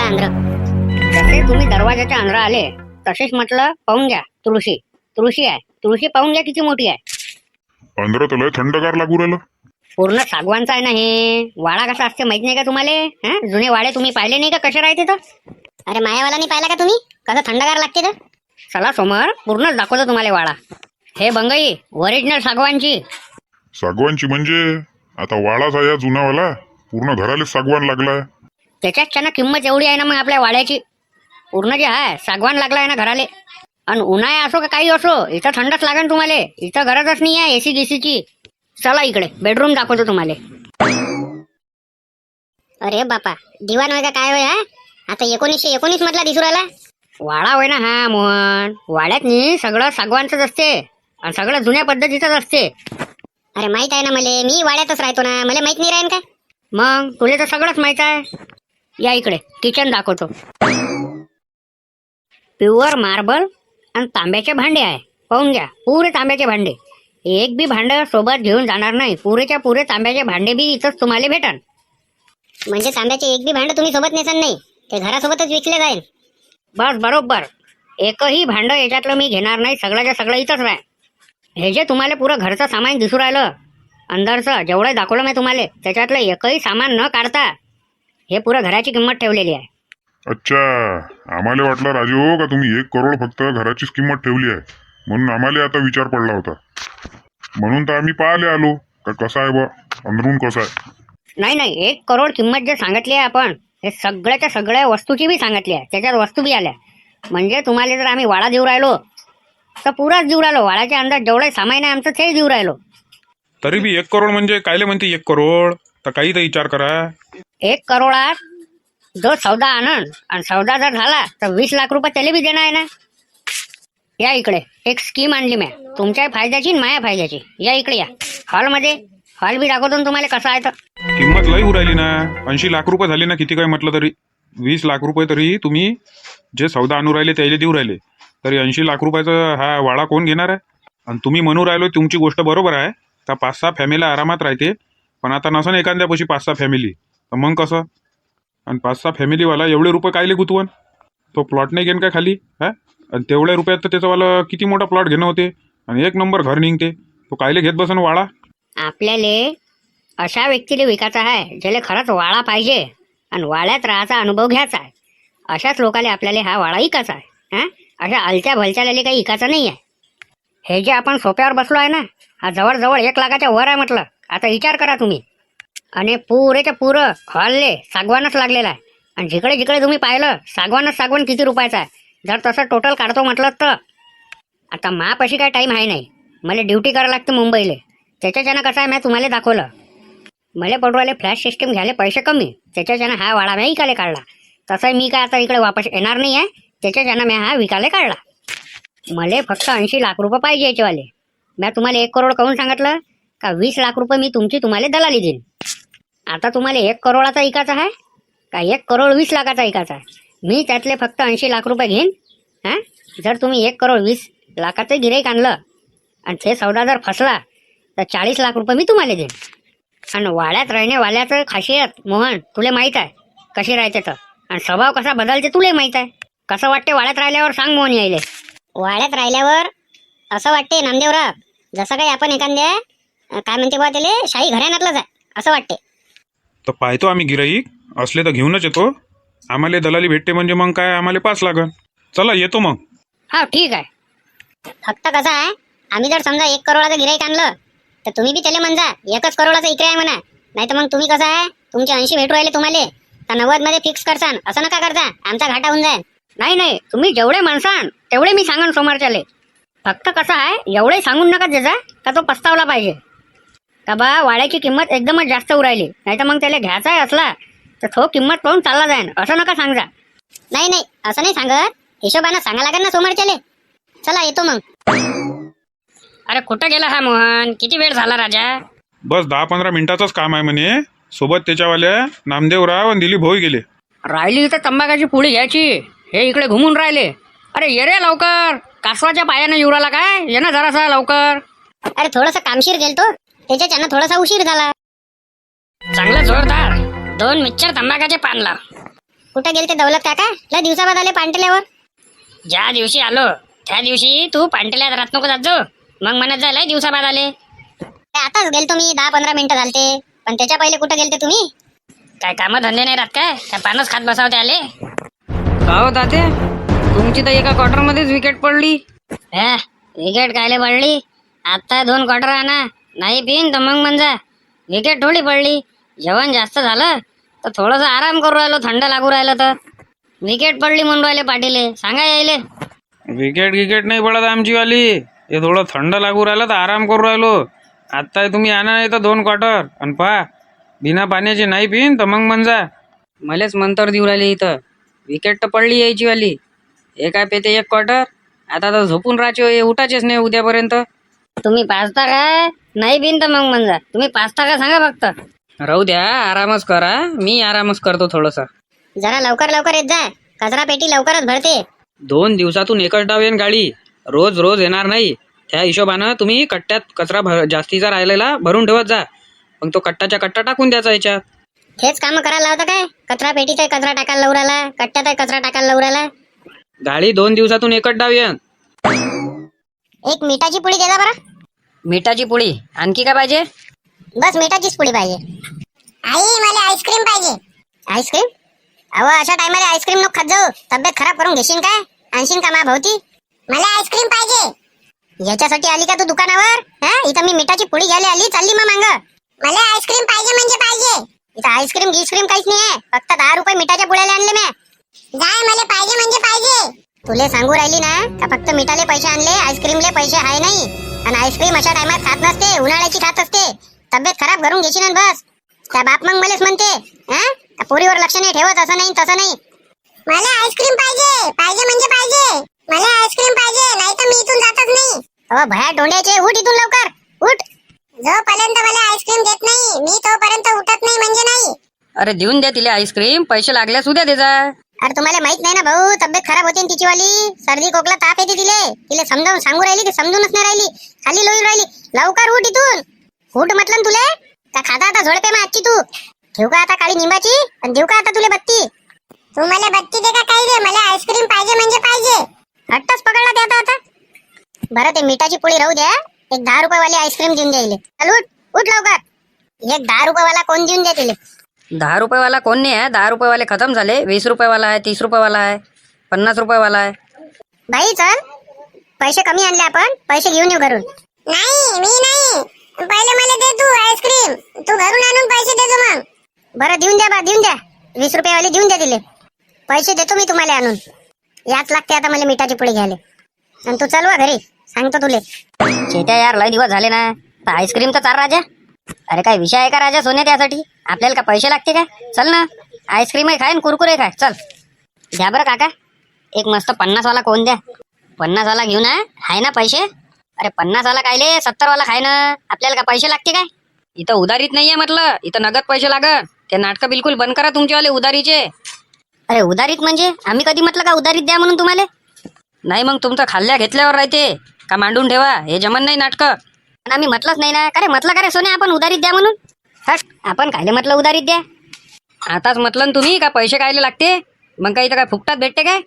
आंध्र. जसे तुम्ही दरवाजाच्या अंदर आले तसेच म्हटलं पाहून घ्या. तुळशी तुळशी आहे. तुळशी पाहून घ्या किती मोठी आहे. अंदर तर लय थंडगार लागू राहिलं. पूर्ण सागवानचा आहे ना हे. वाडा कसा असते माहित नाही का तुम्हाला? जुने वाडे तुम्ही पाहिले नाही का कसे राहते तर? अरे मायावाला नाही पाहिला का तुम्ही कसं थंडगार लागते तर? चला समोर पूर्णच दाखवतो तुम्हाला वाडा. हे बंगई ओरिजिनल सागवानची. सागवानची म्हणजे आता वाडाच आहे या जुनावाला. पूर्ण घराला सागवान लागलाय. त्याच्यात ना किंमत एवढी आहे ना मग आपल्या वाड्याची. पूर्ण जे आहे सागवान लागलाय ना घराले. आणि उन्हाळा असो का काही असो इथं थंडच लागेल तुम्हाला. इथं गरजच नाही आहे एसी गिसीची. चला इकडे बेडरूम दाखवतो तुम्हाला. अरे बापा दिवाण होय का काय होय हा? आता 1919 मधला दिसू राहिला. वाडा होय ना हा मोहन. वाड्यात नी सगळं सागवानच असते आणि सगळं जुन्या पद्धतीचंच असते. अरे माहित आहे ना मले, मी वाड्यातच राहतो ना, मला माहित नाही राहीन का? मग तुला तर सगळंच माहित आहे. या इकडे किचन दाखवतो. प्युअर मार्बल आणि तांब्याचे भांडे आहे. पाहून घ्या पुरे तांब्याचे भांडे. एक बी भांड सोबत घेऊन जाणार नाही. पुरेच्या पुरे तांब्याचे भांडे बी इथंच तुम्हाला भेटन. म्हणजे तांब्याचे एक बी भांड तुम्ही सोबत नेसान नाही, ते घरासोबतच विकले जाईल. बस बरोबर. एकही भांड याच्यातलं मी घेणार नाही. सगळ्याच्या सगळं इथंच राह. हे जे तुम्हाला पुरं घरचं सामान दिसू राहिलं अंदरचं जेवढं दाखवलं मी तुम्हाला त्याच्यातलं एकही सामान न काढता हे पुरं घराची किंमत ठेवलेली आहे. अच्छा, आम्हाला वाटलं राजू का तुम्ही 1 करोड फक्त घराचीच किंमत ठेवली आहे. म्हणून आम्हाला आता विचार पडला होता. म्हणून तर आम्ही पाहायला आलो का कसं आहे बा अंदरून कसं आहे. नाही नाही 1 करोड किंमत जे सांगितली आहे आपण हे सगळ्याच्या सगळ्या वस्तूची बी सांगितली आहे. त्याच्यात वस्तू बी आल्या. म्हणजे तुम्हाला जर आम्ही वाडा देऊ राहिलो तर पुराच देऊ राहिलो. वाड्याच्या अंदर जेवढे सामान आहे आमचं तेच देऊ राहिलो. तरी बी 1 करोड म्हणजे कायले म्हणते 1 करोड? तर काही तर विचार करा. 1 करोडात जो सौदा आनंद आणि सौदा जर झाला तर 20 लाख रुपये त्याला बी देणार आहे ना. या इकडे एक स्कीम आणली मी तुमच्या फायद्याची आणि माझ्या फायद्याची. या इकडे या हॉलमध्ये. हॉल बी दाखवतो ना तुम्हाला कसा आहे तर. किंमत लई उरायली ना. 80 लाख रुपये झाले ना. किती काय म्हटलं तरी 20 लाख रुपये तरी तुम्ही जे सौदा आणू राहिले त्याला देऊ राहिले. तरी 80 लाख रुपयाचा हा वाडा कोण घेणार आहे? आणि तुम्ही म्हणू राहिलो तुमची गोष्ट बरोबर आहे का 5-6 फॅमिली आरामात राहते. पण आता नसन एखाद्यापाशी 5-6 फॅमिली तर मग कसं? आणि 5-6 फॅमिलीवाला एवढे रुपये कायले गुतवण? तो प्लॉट नाही घेईन काय खाली हा? आणि तेवढ्या रुपयात तर त्याचावाला किती मोठा प्लॉट घेणं होते आणि 1 नंबर घर निघते. तो कायले घेत बसन वाडा? आपल्याला अशा व्यक्तीला विकायचा आहे ज्याला खरंच वाडा पाहिजे आणि वाड्यात राहायचा अनुभव घ्यायचा आहे. अशाच लोकांना आपल्याला हा वाडा विकायचा आहे. अशा अलत्या भलत्याला काही विकायचा नाही आहे. हे जे आपण सोप्यावर बसलो आहे ना हा जवळजवळ 1 लाखाच्या वर आहे म्हटलं. आता विचार करा तुम्ही. आणि पुरेच्या पुरं हॉलले सागवानच लागलेला आहे. आणि जिकडे जिकडे तुम्ही पाहिलं सागवानच सागवान किती रुपयाचा आहे. जर तसं टोटल काढतो म्हटलं तर आता मापाशी काय टाईम आहे नाही. मला ड्युटी करायला लागते मुंबईला. त्याच्याच्यानं कसं आहे मी तुम्हाला दाखवलं. मला पडवायला फ्लॅश सिस्टीम घ्यायला पैसे कमी. त्याच्याच्यानं हा वाडा मी विकायला काढला. तसं मी काय आता इकडे वापस येणार नाही आहे. त्याच्याच्यानं मी हा विकायला काढला. मला फक्त 80 लाख रुपये पाहिजे याचेवाले. मी तुम्हाला 1 करोड कहून सांगितलं का 20 लाख रुपये मी तुम्हाला दलाली देईन. आता तुम्हाला 1 करोडाचा विकायचा आहे का 1 करोड 20 लाखाचा विकायचा आहे? मी त्यातले फक्त 80 लाख रुपये घेईन. जर तुम्ही 1 करोड 20 लाखाचं गिऱ्हाईक आणलं आणि ते सौदा जर फसला तर 40 लाख रुपये मी तुम्हाला देईन. आणि वाड्यात राहण्यावाल्याचं खासियत मोहन तुला माहीत आहे कशी राहते तर. आणि स्वभाव कसा बदलते तुला माहीत आहे. कसं वाटते वाड्यात राहिल्यावर सांग मोहन यायले. वाड्यात राहिल्यावर असं वाटते नामदेवराव जसं काही आपण एखाद्या काय म्हणते बा त्याला शाही घराण्यातलंच आहे असं वाटते. तर पाहतो आम्ही गिराईक असले तर घेऊनच येतो. आम्हाला दलाली भेटते म्हणजे मग काय आम्हाला 5 लागन. चला येतो मग. हा ठीक आहे. फक्त कसं आहे आम्ही जर समजा 1 करोडाचं गिऱ्हाईक आणलं तर तुम्ही बी त्याला म्हणजा 1च करोडाचा इकडे आहे म्हणा. नाही तर मग तुम्ही कसं आहे तुमचे 80 भेटू राहिले तुम्हाला तर 90 मध्ये फिक्स करसान. असं नका करता आमचा घाटा होऊन जाईल. नाही नाही तुम्ही जेवढे म्हणसान तेवढे मी सांगन समोरच्याले. फक्त कसं आहे एवढे सांगून नका त्याचा का तो पस्तावला पाहिजे का बा वाड्याची किंमत एकदमच जास्त उरायली. नाही तर मग त्याला घ्यायचा आहे असला तर तो किंमत पाहून चालला जाईन. असं नका सांगा. नाही नाही असं नाही सांगत. हिशोबानं सांगा लागेल ना समोरच्याले. चला येतो मग. अरे कुठं गेला हा मोहन? किती वेळ झाला राजा? बस 10-15 मिनिटाचंच काम आहे म्हणे. सोबत त्याच्यावाल्या नामदेवराव आणि दिलीप भाऊ गेले. राहिली इथं तंबाखाची पुडी घ्यायची. हे इकडे घुमून राहिले. अरे ये रे लवकर. कासवाच्या पायानं युराला काय? ये ना जरासा लवकर. अरे थोडंसं कामशीर गेलतो त्याच्याच्यानं थोडासा उशीर झाला. चांगलं जोरदार 2 मिक्सर तंबाखाचे पान लाव. कुठे गेलते दौलत काका? लय दिवसाबाद आले पांटल्यावर. ज्या दिवशी आलो त्या दिवशी तू पांटल्यात राहत नको जात जो. मग म्हणत झालंय दिवसाबाद आले. आताच गेलतो मी, 10-15 मिनिटं झालते. पण त्याच्या पहिले कुठे गेलते तुम्ही? काय काम धंदे नाही राहत काय पानच खात बसावते आले. का हो ताते, तुमची तर एका क्वार्टर मध्येच विकेट पडली. विकेट कायले पडली? आता 2 क्वार्टर आणा, नाही पिन तर मग म्हणजे विकेट थोडी पडली. जेवण जास्त झालं तर थोडस आराम करू राहिलो, थंड लागू राहिलं तर विकेट पडली म्हणून राहिले पाटीले. सांगा यायले. विकेट नाही पडत आमची वाली. हे थोडं थंड लागू राहिलं तर आराम करू राहिलो. आता तुम्ही आणा नाही तर 2 क्वार्टर आणि पहा बिना पाण्याचे नाही पिन तर मग म्हणजे मलेच मंतर देऊ राहिले इथं. विकेट तर पडली यायची वाली. हे काय पेते 1 क्वार्टर. आता तर झोपून राहायचे, उठायचेच नाही उद्यापर्यंत. तुम्ही पाचता काय नाही पिन तर मग म्हणजे तुम्ही पाचता का सांगा फक्त. राहू द्या, आरामच करा. मी आरामच करतो थोडसा. जरा लवकर लवकर येत जा, कचरा पेटी लवकरच भरते. 2 दिवसातून एकच डाव येईन गाडी. रोज रोज येणार नाही. त्या हिशोबानं तुम्ही कट्ट्यात कचरा जास्तीचा राहिलेला भरून ठेवत जा. मग तो कट्टाच्या कट्टा टाकून द्यायचा याच्यात. हेच काम करायला लावता काय? कचरा पेटीत कचरा टाकायला लावू राहिला, कट्ट्यात कचरा टाकायला लावू राहिला. गाडी 2 दिवसातून एकच डाव येईन. एक मिठाची पुडी दे जा बरं. मिठाची पोळी आणखी काय पाहिजे? बस मिठाचीच पुडी पाहिजे. आई मला आईस्क्रीम पाहिजे. आईस्क्रीम? अहो अशा टायमाला आईस्क्रीम नको खात जाऊ, तब्येत खराब करून घेशील काय? आणशील का मा भावती? मला आईस्क्रीम पाहिजे. याच्यासाठी आली का तू दुकानावर? इथं मी मिठाची पुडी घ्यायला आली, चालली मग मांग. मला आईस्क्रीम पाहिजे म्हणजे पाहिजे. इथं आईस्क्रीम गिस्क्रीम काहीच नाही आहे. फक्त 10 रुपये मिठाच्या पुड्याला आणले मी. जाय, मला पाहिजे म्हणजे पाहिजे. तुले सांगू राहिली ना का फक्त मिठाले पैसे आणले, आईस्क्रीमले पैसे आहे नाही. आणि आईस्क्रीम अशा टायमात खात नसते, उन्हाळ्याची खात असते. तब्येत खराब करून घेशील ना बस. त्या बाप मग मलेच म्हणते पोरीवर लक्ष नाही ठेवत, असं नाही तसं नाही. मला आईस्क्रीम पाहिजे, पाहिजे म्हणजे पाहिजे. मला आईस्क्रीम पाहिजे, नाही तर मी इथून जातच नाही. अहो भया डोंड्याचे, उठ इथून लवकर, उठ. जोपर्यंत मला आईस्क्रीम देत नाही मी तोपर्यंत उठत नाही म्हणजे नाही. अरे देऊन द्या तिला आईस्क्रीम. पैसे लागल्यास उद्या दे जा. अरे तुम्हाला माहित नाही ना भाऊ, तब्येत खराब होते तिची वाली. सर्दी खोकला ताप येते तिले समजावून सांगू राहिली, ती समजूनच नाही राहिली. खाली लोळून राहिली. लवकर उठ इथून, उठ म्हटलं ना तुले. का खाता आता झोडपे मग आजची तू. ठेवू का आता काळी निंबाची आणि देऊ का आता तुले बत्ती? तू मला बत्ती दे का काही दे, मला आईस्क्रीम पाहिजे म्हणजे पाहिजे. हट्टच पकडला ते आता. बरं ते मिठाची पोळी राहू द्या, एक 10 रुपये वाली आईस्क्रीम देऊन द्या इले. चल उठ, उठ लवकर. एक 10 रुपये वाला कोण देऊन द्या तिले. 10 रुपये वाला कोण नाही आहे. 10 रुपये वाले खतम झाले. 20 रुपये वाला आहे, 30 रुपये वाला आहे, 50 रुपये वाला आहे. भाई चल, पैसे कमी आणले आपण, पैसे घेऊन येऊ घरून. नाही मी नाही, पहिले मला दे तू आईस्क्रीम. तू घरून आणून पैसे देतो मग. बरं देऊन द्या, 20 रुपये वाली देऊन द्या तिले. पैसे देतो मी तुम्हाला आणून. याच लागते आता मला मिठाची पोळी घ्यायला. आणि तू चल वा घरी, सांगतो तुले. चेत्या यार लय दिवस झाले ना, तर आईस्क्रीम तर चार राजा. अरे काय विषय आहे का राजा सोन्या त्यासाठी? आपल्याला का पैसे लागते काय? चल ना, आईस्क्रीम खाय आणि कुरकुरे खाय. चल द्या बरं काका, एक मस्त 50 वाला कोण द्या. 50 वाला घेऊ ना, आहे ना पैसे? अरे 50 वाला कायले, 70 वाला खाय ना. आपल्याला का पैसे लागते काय? इथं उधारीत नाहीये म्हटलं, इथं नगद पैसे लागत. ते नाटकं बिलकुल बंद करा तुमच्यावाले उधारीचे. अरे उधारीत म्हणजे आम्ही कधी म्हटलं का उधारीत द्या म्हणून तुम्हाला? नाही मग तुमचं खाल्ल्या घेतल्यावर राहते का मांडून ठेवा, हे जमन नाही नाटकं. पण आम्ही म्हटलंच नाही ना. का रे म्हटलं का रे सोन्या आपण उधारीत द्या म्हणून? हट, आपण कायले म्हटलं उधारीत द्या? आताच म्हटलं ना तुम्ही का पैसे कायले लागते. मग काय इथं काय फुकटात भेटते काय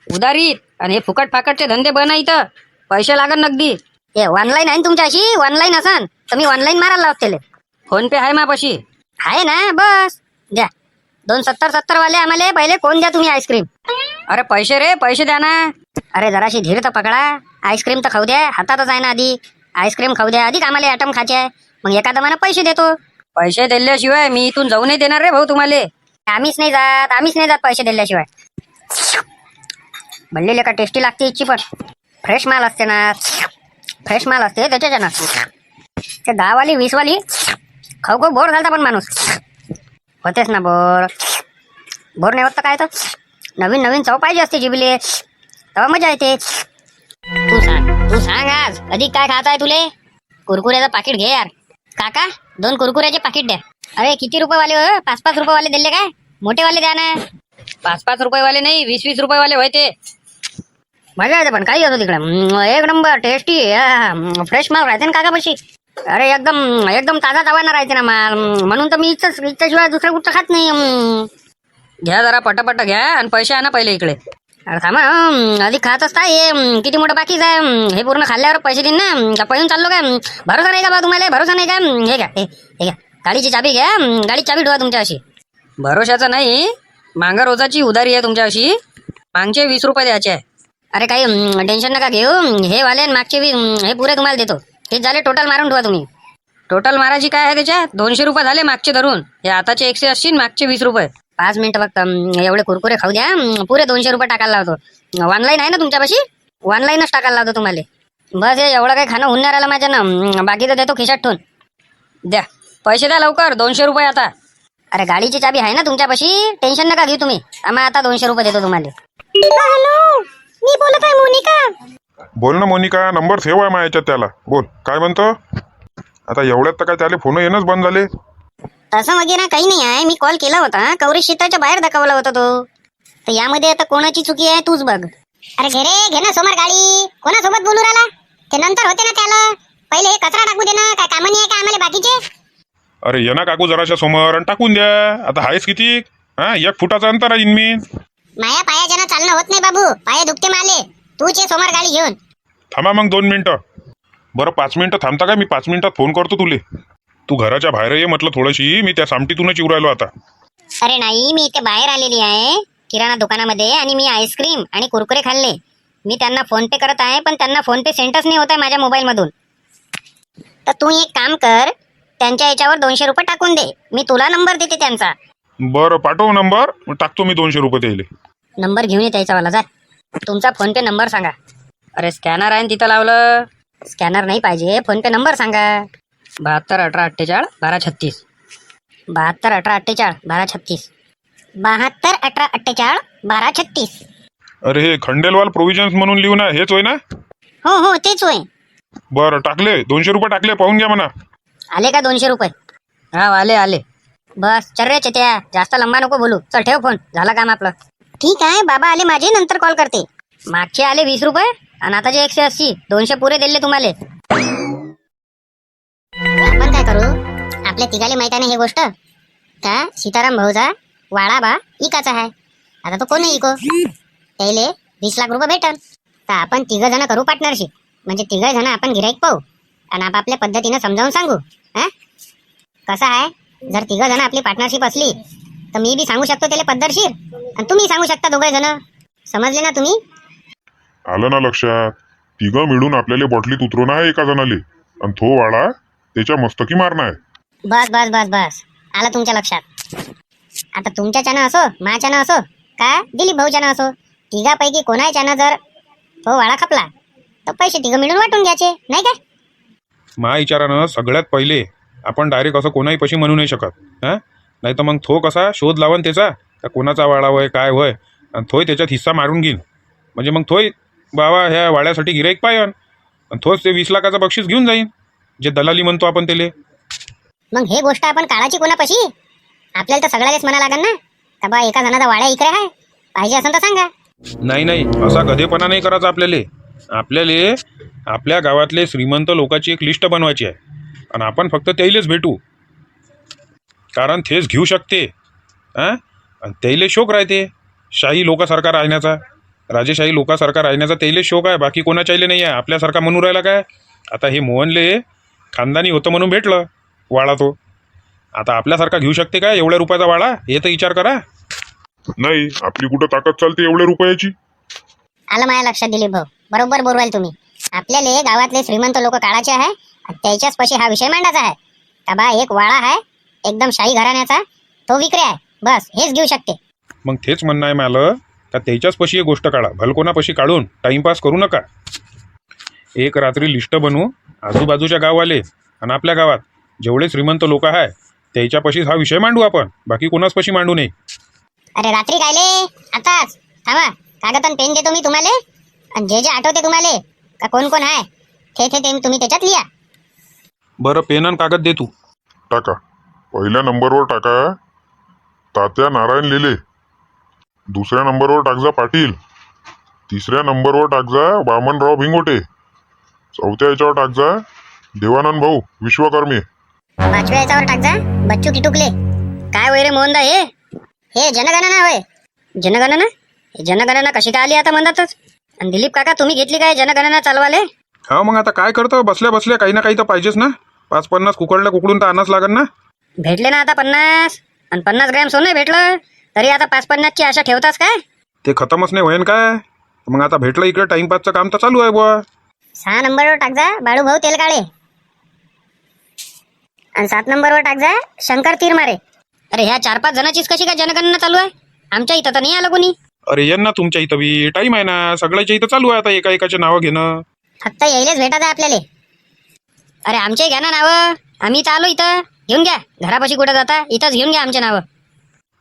उधारीत? आणि हे फुकट फाकटचे धंदे बन इथं, पैसे लागन नगदी. हे ऑनलाईन आहे ना तुमच्याशी? ऑनलाईन असन तर मी ऑनलाईन मारायला लावते. फोन पे आहे मापाशी. आहे ना, बस द्या. 2 70 वाले आम्हाला पहिले कोण द्या तुम्ही आईस्क्रीम. अरे पैसे रे, पैसे द्या ना. अरे जराशी धीर तर पकडा. आईस्क्रीम तर खाऊ द्या, हातातच आहे ना आधी. आईस्क्रीम खाऊ द्या, अधिक आम्हाला ॲटम खायचे आहे. मग एखादा मला पैसे देतो. पैसे दिल्याशिवाय मी इथून जाऊ नाही देणार रे भाऊ तुम्हाला. आम्हीच नाही जात पैसे दिल्याशिवाय. भरलेले का टेस्टी लागते इच्छी, पण फ्रेश माल असते ना, फ्रेश माल असते त्याच्यानं. ते 10 वाली 20 वाली खाऊ खाऊ बोर झालता पण माणूस. होतेच ना बोर नाही होत तर काय, तर नवीन नवीन चव पाहिजे असते जिबीले, तेव्हा मजा येते. तू सांग आज अधिक काय खात आहे तुले? कुरकुऱ्याचं पाकिट घे यार. काका 2 कुरकुऱ्याचे पाकिट द्या. अरे किती रुपये वाले हो? 5-5 रुपये वाले दिले काय? मोठे वाले द्या ना. 5-5 रुपये वाले नाही, 20-20 रुपये वाले होते. मजा येते पण काही होतं तिकडे. एक नंबर टेस्टी फ्रेश माल राहते ना काकापाशी. अरे एकदम ताजा तावाना राहते ना माल. म्हणून तर मी इच्छाशिवाय दुसरं कुठं खात नाही. घ्या जरा पटापट घ्या आणि पैसे आणा पहिले इकडे. अरे थांबा आधी खात असता हे किती मोठं बाकीच आहे. हे पूर्ण खाल्ल्यावर पैसे देईन ना. का पळून चाललो काय? भरोसा नाही का बा तुम्हाला? भरोसा नाही का? हे घ्या हे घ्या गाडीची चाबी घ्या. गाडीची चाबी ठेवा तुमच्या अशी. भरोशाचं नाही, मांगा रोजाची उधारी आहे तुमच्या अशी. मागचे 20 रुपये द्यायचे आहे. अरे काही टेन्शन नका घेऊ. हे वाले आणि मागचे हे पुरे तुम्हाला देतो. हे झाले टोटल मारून ठेवा तुम्ही. टोटल मारायची काय आहे त्याच्यात? 200 रुपये झाले मागचे धरून. हे आताचे 180 मागचे 20 रुपये. 5 मिनिटं फक्त एवढे कुरकुरे खाऊ द्या. पुरे 200 रुपये टाकायला लावतो. ऑनलाईन आहे ना तुमच्यापाशी? ऑनलाईनच टाकायला लावतो तुम्हाला. बस हे एवढं काही खाणं होऊन नाही राहिलं माझ्यानं. बाकीचं देतो खिशात ठेवून. द्या पैसे द्या लवकर. 200 रुपये आता. अरे गाडीची चाबी आहे ना तुमच्यापाशी? टेन्शन नका घेऊ तुम्ही. आम्ही आता 200 रुपये देतो तुम्हाला. हॅलो, मी बोलत आहे मोनिका. बोल ना मोनिका, नंबर सेव्ह आहे माझ्या याच्यात. त्याला बोल काय म्हणतो. आता एवढ्यात तर काय त्याला फोन येणंच बंद झाले. तसं वगैरे काही नाही आहे. मी कॉल केला होता. कवरेज शेताच्या बाहेर दाखवला होता तो. तर यामध्ये आता कोणाची चुकी आहे तूच बघ. अरे घे ना समोर गाडी. कोणासोबत बोलू राहिला? ते नंतर होते ना त्याला. पहिले हे कचरा टाकू दे ना. काय कामं नाही आहे का आम्हाला बाकीचे? अरे ये ना काकू जराशा समोर आणि टाकून द्या. आता आहेच किती? 1 फुटाचं अंतर आहे मी. माया पायाच्या ना चालणं होत नाही बाबू. पाय दुखते माले. तूच ये समोर गाडी घेऊन. थांबा मग 2 मिनिटं. बरं 5 मिनिटं थांबता का? मी 5 मिनिटात फोन करतो तुले. तू घराच्या बाहेर ये म्हटलं थोडीशी. मी त्या सामटीतूनच येऊ राहिलो आता. अरे नाही, मी इथे बाहेर आलेली आहे किराणा दुकानामध्ये आणि मी आईस्क्रीम आणि कुरकुरे खाल्ले. मी त्यांना फोन पे करत आहे पण त्यांना फोन पे सेंडच नाही होत आहे माझ्या मोबाईल मधून. तर तू एक काम कर, त्यांच्या याच्यावर 200 रुपये टाकून दे. मी तुला नंबर देते त्यांचा. बरं पाठव नंबर. टाकतो मी 200 रुपये त्याले. नंबर घेऊन ये त्याच्यावाला. जा तुमचा फोन पे नंबर सांगा. अरे स्कॅनर आहे ना तिथं लावलं. स्कॅनर नाही पाहिजे, फोन पे नंबर सांगा. 72 18 48 12 36. 72 18 48 12 36. 72 18 48 12 36. अरे हे खंडेलवाल प्रोव्हिजन्स म्हणून लिहू ना. हेच होय ना? हो तेच होय. बरं टाकले 200 रुपये टाकले. पाहून घ्या म्हणा. आले का 200 रुपये? हा आले. बस चल रे चेत्या, जास्त लंबा नको बोलू. चल ठेव फोन. झालं काम आपलं. ठीक आहे, बाबा आले माझे, नंतर कॉल करते. मागचे आले 20 रुपये आणि आताचे 180. 200 पुरे दिले तुम्हाला. आपण काय करू? आपल्या तिघाले माहित आहे ना हे गोष्ट. का सीताराम भाऊचा वाळा बा इकाचा आहे. आता तो कोणी इको त्याले 20 लाख रुपये भेटल. तर आपण 3 जण करू पार्टनरशिप. म्हणजे 3 जण आपण गिराईक पाहू आणि आपापल्या पद्धतीने समजावून सांगू. कसं आहे, जर 3 जण आपली पार्टनरशिप असली तर मी बी सांगू शकतो त्याला पद्धतशीर आणि तुम्ही सांगू शकता 2 जण. समजले ना तुम्ही? आलं ना लक्षात. 3 मिळून आपल्याला बॉटलीत उतरून आहे एका जणाले आणि तो वाळा त्याच्या मस्तकी मारणार आहे. बस आलं तुमच्या लक्षात. आता तुमच्याच्यानं असो, माझ्यानं असो, का दिलीप भाऊच्यानं असो, 3पैकी कोणाच्यानं जर तो वाळा खपला तर पैसे 3 मिळून वाटून घ्यायचे, नाही काय? मा विचारानं सगळ्यात पहिले आपण डायरेक्ट असं कोणाही पशी म्हणू नाही शकत. नाही तर मग थो कसा शोध लावन त्याचा का कोणाचा वाळा होय काय होय आणि थोय त्याच्यात हिस्सा मारून घेईन. म्हणजे मग थोय बाबा ह्या वाड्यासाठी गिराईक पायन आणि थोच ते 20 लाखाचं बक्षीस घेऊन जाईन, जे दलाली म्हणतो आपण त्याले. मग हे गोष्ट आपण काढायची कोणापाशी? आपल्याला तर सगळ्याच म्हणा लागेल ना का बा एका जणाचा वाड्या इकडे आहे, पाहिजे असं तर सांगा. नाही असा गधेपणा नाही करायचा आपल्याला आपल्या गावातले श्रीमंत लोकांची एक लिस्ट बनवायची आहे आणि आपण फक्त त्याइलेच भेटू. कारण तेच घेऊ शकते. आणि त्याइले शोक राहते शाही लोकासारखा राहण्याचा, राजेशाही लोकासारखा राहण्याचा त्याइले शोक आहे. बाकी कोणाच्याइले नाही आहे. आपल्यासारखा म्हणून राहिला काय? आता हे मोहनले खानदानी होतं म्हणून भेटलं वाळा तो. आता आपल्यासारखा घेऊ शकते काय एवढ्या रुपयाचा वाळा? हे तर विचार करा. नाही आपली कुठं ताकद चालते एवढ्या रुपयाची. आलं माझ्या लक्षात दिलीप भाऊ, बरोबर बोलवाल तुम्ही. आपल्याला गावातले श्रीमंत लोक काढायचे आहे आणि त्याच्याच पशी हा विषय मांडायचा आहे का बा एक वाळा आहे एकदम शाही घराण्याचा, तो विक्री आहे, बस हेच घेऊ शकते. मग तेच म्हणणं आहे मला का त्याच्याच पशी एक गोष्ट काढा. भलकोनापशी काढून टाइमपास करू नका. एक रात्री लिस्ट बनवू आजूबाजूच्या गाववाले आणि आपल्या गावात जेवढे श्रीमंत लोक आहे त्याच्यापाशीच हा विषय मांडू आपण. बाकी कोणाच पशी मांडू नये. अरे रात्री कायले, आताच थांबा. कागद आणि पेन देतो मी तुम्हाला आणि जे आठवते तुम्हाला का कोण कोण आहे ते तुम्ही त्याच्यात लिहा. बरं पेन आणि कागद दे तू. टाका. पहिल्या नंबरवर टाका तात्या नारायण लेले. दुसऱ्या नंबरवर टाकजा पाटील. तिसऱ्या नंबरवर टाकजा वामनराव भिंगोटे. चौथ्या याच्यावर टाकजा देवानंद भाऊ विश्वकर्मे. 5व्या याच्यावर टाकजा बच्चू किटुकले. काय वैरे मोहनदा हे जनगणना होय. जनगणना? जनगणना कशी काय आली आता म्हणतातच? आणि दिलीप काका तुम्ही घेतली काय जनगणना चालवाले? हा मग आता काय करतो, बसल्या बसल्या काही ना काही तर पाहिजेच ना. 5-50 कुकडल्या कुकडून तर आणाच लागन ना. भेटले ना आता 50, आणि 50 ग्रॅम सोनं भेटलं तरी आता 5-50ची आशा ठेवतास काय? ते खतमच नाही होईन काय. मग आता भेटलं इकडे टाइमपासचं काम तर चालू आहे बुवा. 6 नंबरवर टाक जा बाळूभाऊ तेलकाळे. आणि 7 नंबरवर टाक जा शंकर तीरमारे. अरे ह्या 4-5 जणांचीच कशी काय जनगणना चालू आहे? आमच्या इथं तर नाही आलं कोणी. अरे यांना तुमच्या इथं बी टाईम आहे ना. सगळ्याच्या इथं चालू आहे आता एका एकाचे नावं घेणं. फक्त यायलेच भेटत आहे आपल्याला. अरे आमचे घ्या ना नावं. आम्ही इथं आलो, इथं घेऊन घ्या. घरापाशी कुठं जाता, इथंच घेऊन घ्या आमचे नावं.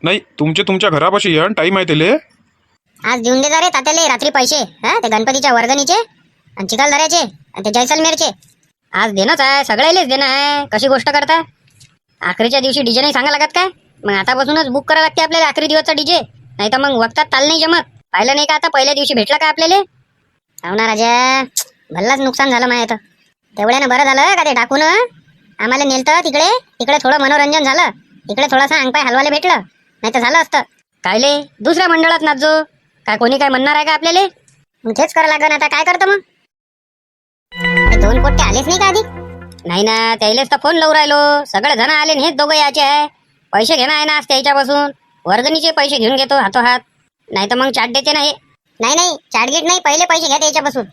नाही तुमच्या घरापाशी या, टाईम आहे त्याले. आज देऊन दे जा रे तात्याले रात्री पैसे. हा ते गणपतीच्या वर्गणीचे आणि चिखलदऱ्याचे आणि ते जैसलमेरचे. आज देणंच आहे, सगळ्यालेच देणं आहे. कशी गोष्ट करता? आखरीच्या दिवशी डीजे नाही सांगा लागत काय? मग आतापासूनच बुक करावं लागते आपल्याला आखरी दिवसचा डीजे. नाही तर मग वक्तात ताल नाही जमत. पाहिलं नाही का आता पहिल्या दिवशी भेटला का आपल्याला? हो ना राजा, भल्लाच नुकसान झालं माहिती. तेवढ्यानं बरं झालं का ते टाकून आम्हाला नेलतं तिकडे. तिकडे थोडं मनोरंजन झालं, इकडे थोडासा अंगपाय हलवायला भेटलं. नाही तर झालं असतं कायले दुसऱ्या मंडळात नाचो काय? कोणी काय म्हणणार आहे का आपल्याला? मग तेच करावं लागन. आता काय करतो मग? ते 2 पोट्टे आलेच नाही का आधी? नाही ना, त्याइलेच तर फोन लावून राहिलो. सगळे जण आले आणि हेच दोघं याचे आहे. पैसे घेणं आहे ना आज त्याच्यापासून. वर्गणीचे पैसे घेऊन घेतो हातोहात. नाही तर मग चाट देते ना हे. नाही चाटगीट नाही, पहिले पैसे घ्या त्याच्यापासून.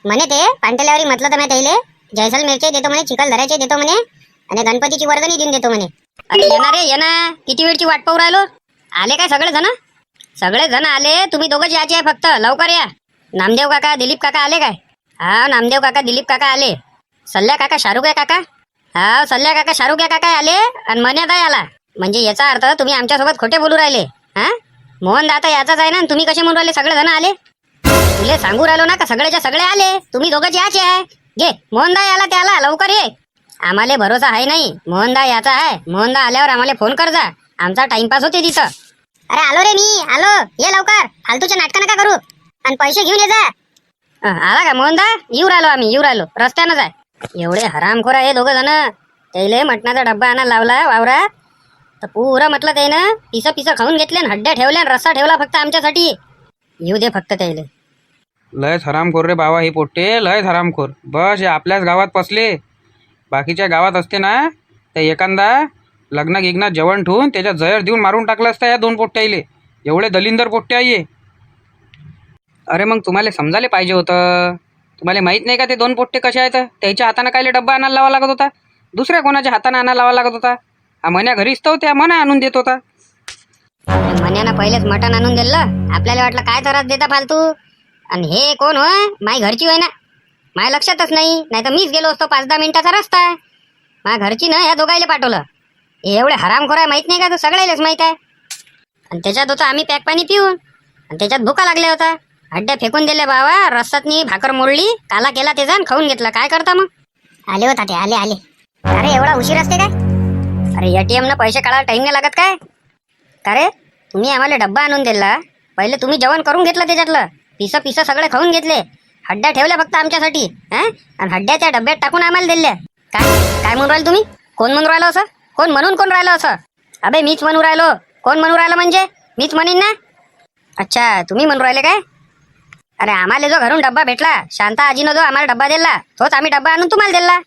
म्हणे ते पांटल्यावरी म्हटलं तर मी त्याले जैसलमेरचे देतो म्हणे, चिखलदऱ्याचे देतो म्हणे आणि गणपतीची वर्गणी देऊन देतो म्हणे. अरे येणार रे येणार. किती वेळची वाट पाहू राहिलो. आले काय सगळे जण? सगळे जण आले. तुम्ही दोघंच यायचे आहे फक्त. लवकर या. नामदेव काका दिलीप काका आले काय? हा नामदेव काका दिलीप काका आले. सल्ल्या काका शाहरुख काका. हा सल्ल्या काका शाहरुख काका आले आणि मन्याताई आला. म्हणजे याचा अर्थ तुम्ही आमच्यासोबत खोटे बोलू राहिले. हा मोहन दाता याचाच आहे ना. तुम्ही कसे म्हणून राहिले सगळे जण आले? तुले सांगू राहिलो ना का सगळेच्या सगळे आले. तुम्ही दोघंच याचे आहे. घे मोहनदा आला त्याला लवकर ये. आम्हाला भरोसा आहे नाही. मोहनदा याचा आहे. मोहनदा आल्यावर आम्हाला फोन कर जा. आमचा टाइमपास होते तिथं. अरे आलो रे मी आलो. ये लवकर, फालतूच्या नाटकं नका करू आणि पैसे घेऊन ये जा. आला का मोहनदा? येऊ राहिलो आम्ही, येऊ राहिलो. रस्त्यानंच आहे. एवढे हरामखोर आहे दोघं जण. त्याले मटणाचा डब्बा आणा लावला वावरात तर पुरं म्हटलं त्यानं पिसं खाऊन घेतले आणि हड्ड्या ठेवल्या आणि रस्सा ठेवला फक्त आमच्यासाठी. येऊ दे फक्त त्याले. लयच हरामखोर रे बाबा हे पोट्टे, लयच हरामखोर. बस हे आपल्याच गावात पसले. बाकीच्या गावात असते ना तर एखादा लग्न गिग्नात जेवण ठेवून त्याच्यात जहर देऊन मारून टाकलं असतं या 2 पोट्ट्याले. एवढे दलिंदर पोट्टे आहे. अरे मग तुम्हाला समजायला पाहिजे होतं. तुम्हाला माहित नाही का ते 2 पोट्टे कसे आहेत? त्याच्या हाताने कायले डब्बा आणायला लावा लागत होता? दुसऱ्या कोणाच्या हाताने आणायला लावा लागत होता? हा मन्या घरीच तो त्या मना आणून देत होता. मन्यानं पहिलेच मटण आणून दिलं. आपल्याला वाटलं काय त्रास देता फालतू. आणि हे कोण होय? माई घरची होय ना. माझ्या लक्षातच नाही. नाही तर मीच गेलो असतो. 5-10 मिनिटाचा रस्ता. माझ्या घरची ना ह्या दोघायला पाठवलं. हे एवढे हरामखोर आहे माहित नाही का? तो सगळ्यालाच माहित आहे. आणि त्याच्यात होतं आम्ही पॅक पाणी पिऊन आणि त्याच्यात भुका लागल्या होता. हड्ड्या फेकून दिले बाबा. रस्त्यातनी भाकर मोडली, काला केला ते जाण खाऊन घेतला. काय करता मग? आले होता ते आले. अरे एवढा उशीर असते काय? अरे ATM न पैसे काढायला टाइम नाही लागत काय? का रे तुम्ही आम्हाला डब्बा आणून दिला. पहिले तुम्ही जेवण करून घेतलं त्याच्यातलं. पिसं सगळे खाऊन घेतले. हड्ड्या ठेवल्या फक्त आमच्यासाठी. आणि हड्ड्या त्या डब्यात टाकून आम्हाला दिल्या. काय म्हणून राहिलो तुम्ही? कोण म्हणून राहिलो असं? कोण राहिलो असं? अबे मीच म्हणून राहिलो. कोण म्हणून राहिलो म्हणजे? मीच म्हणीन ना. अच्छा तुम्ही म्हणून राहिले काय? अरे आम्हाला जो घरून डब्बा भेटला, शांता आजीनं जो आम्हाला डब्बा दिला, तोच आम्ही डब्बा आणून तुम्हाला दिला.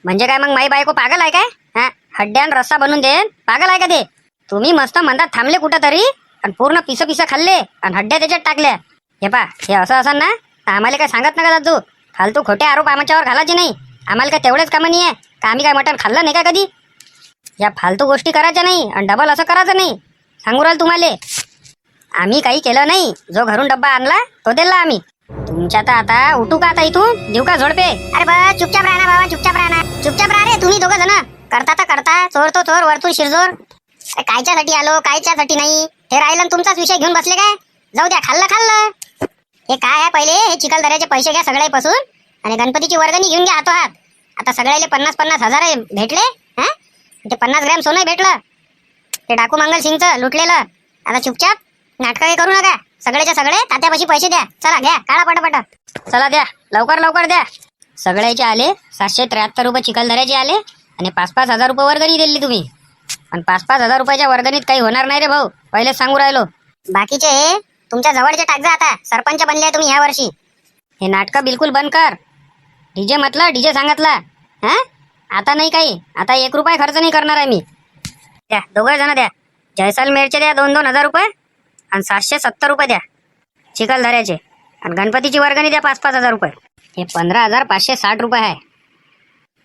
म्हणजे काय मग माई बायको पागल आहे काय? हा हड्ड्यान रस्सा बनवून देन पागल आहे का ते? तुम्ही मस्त म्हणतात थांबले कुठं तरी आणि पूर्ण पिसं खाल्ले आणि हड्ड्या त्याच्यात टाकल्या. हे पा हे असं ना तर आम्हाला काय सांगत नका दादू. फालतू खोटे आरोप आमच्यावर घालायचे नाही. आम्हाला काय तेवढेच कामं नाही आहे का? आम्ही काय मटण खाल्लं नाही का कधी? या फालतू गोष्टी करायच्या नाही आणि डबल असं करायचं नाही. सांगू राहिलो तुम्हाला. आम्ही काही केलं नाही. जो घरून डब्बा आणला तो दिला आम्ही. तुमच्या तर आता उठू का आता इथून? देऊ का झोडपे? अरे बस चुपचाप राहा ना बाबा, चुपचाप राहा रे. तुम्ही दोघं जण करता चोर तो चोर वरतून शिरजोर. कायच्यासाठी आलो कायच्यासाठी नाही हे राहिलं. तुमचाच विषय घेऊन बसले काय? जाऊ द्या. खाल्लं. हे काय आहे? पहिले हे चिखलदऱ्याचे पैसे घ्या सगळ्यापासून आणि गणपतीची वर्गणी घेऊन घ्या हातोहात. आता सगळ्याले 50-50 हजार भेटले. ते 50 ग्रॅम सोनं भेटलं. ते डाकू मंगल सिंगचं लुटलेलं. आता चुपचाप नाटकं काही करू नका. सगळेच्या सगळे तात्यापाशी पैसे द्या. चला घ्या काढा पटापट. चला द्या लवकर द्या. सगळ्याचे आले 773 रुपये चिखलदऱ्याचे आले आणि 5-5 हजार रुपये वर्गणी दिली तुम्ही. आणि 5,000 रुपयाच्या वर्गणीत काही होणार नाही रे भाऊ, पहिलेच सांगू राहिलो. बाकीचे तुमच्या जवळचे टाकजा. आता सरपंच बनले तुम्ही ह्या वर्षी. हे नाटकं बिलकुल बंद कर. डीजे म्हटलं डीजे सांगितला. हा, आता नाही काही. आता 1 रुपया खर्च नाही करणार आहे मी. द्या, दोघं जण द्या. जैसलमेरचे द्या 2-2 हजार रुपये आणि 770 रुपये द्या चिखलदऱ्याचे. आणि गणपतीची वर्गणी द्या 5-5 हजार रुपये. हे 15,560 रुपये आहे.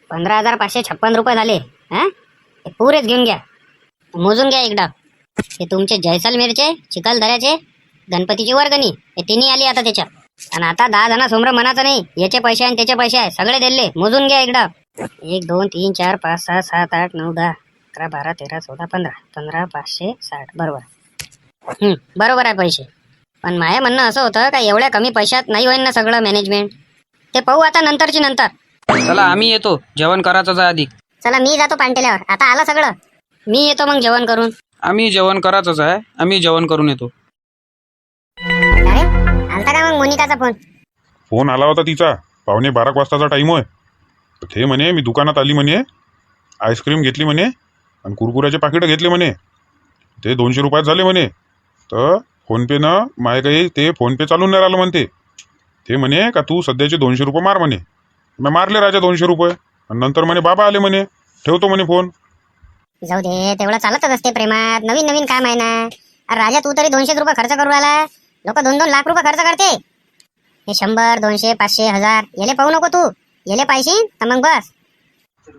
15,556 रुपये झाले. हा, हे पुरेच घेऊन घ्या. मोजून घ्या एकदा. हे तुमचे जैसलमेरचे, चिखलदऱ्याचे, गणपतीची वर्गणी हे तिन्ही आली आता त्याच्यात. आणि आता 10 जणांसमोर म्हणायचं नाही याचे पैसे आणि त्याचे पैसे आहे, सगळे दिले. मोजून घ्या एकदा. 1 2 3 4 5 6 7 8 9 10 11 12 13 14 15 15,560 बरोबर. बरोबर आहे पैसे. पण माझं म्हणणं असं होतं का एवढ्या कमी पैशात नाही होईल ना सगळं मॅनेजमेंट. ते पाहू आता नंतरची नंतर. चला आम्ही येतो, जेवण करायचंच आहे आधी. चला मी जातो पांटेल्यावर. आता आलं सगळं. मी येतो मग जेवण करून. आम्ही जेवण करायचंच आहे, आम्ही जेवण करून येतो. अरे आलता का मग मोनिकाचा फोन? फोन आला होता तिचा. 11:15 वाजताचा टाईम होय. तर ते म्हणे मी दुकानात आली म्हणे, आईस्क्रीम घेतली म्हणे आणि कुरकुऱ्याचे पाकिटं घेतले म्हणे. ते 200 रुपयात झाले म्हणे. तर फोनपेनं माय काही ते फोनपे चालून नाही राहिलं म्हणते. ते म्हणे का तू सध्याचे 200 रुपये मार म्हणे. मी मारले राजा 200 रुपये. आणि नंतर म्हणे बाबा आले म्हणे, ठेवतो म्हणे फोन. जाऊ दे, तेवढं चालतच असते प्रेमात. नवीन नवीन काम आहे ना. अरे राजा, तू तरी 200 रुपये खर्च करू राहिला. लोक 2-2 लाख रुपये खर्च करते. हे 100 200 500 1000 याले पाहू नको तू. याले पाहिजे तर मग बस.